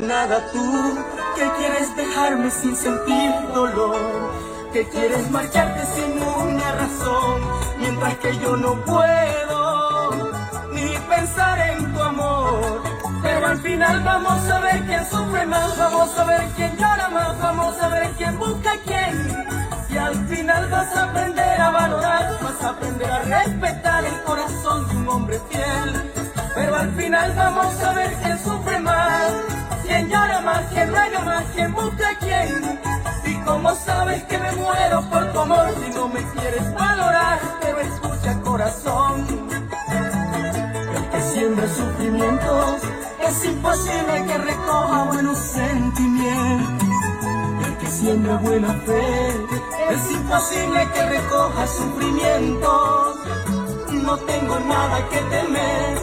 Nada tú, que quieres dejarme sin sentir dolor, que quieres marcharte sin una razón, mientras que yo no puedo ni pensar en tu amor. Pero al final vamos a ver quién sufre más, vamos a ver quién llora más, vamos a ver quién busca a quién. Y al final vas a aprender a valorar, vas a aprender a respetar el corazón de un hombre fiel. Pero al final vamos a ver quién sufre más, quién llora más, quién ruega más, quién busca a quién. Y como sabes que me muero por tu amor, si no me quieres valorar, pero escucha corazón, el que siembra sufrimientos es imposible que recoja buenos sentimientos. El que siembra buena fe es imposible que recoja sufrimientos. No tengo nada que temer,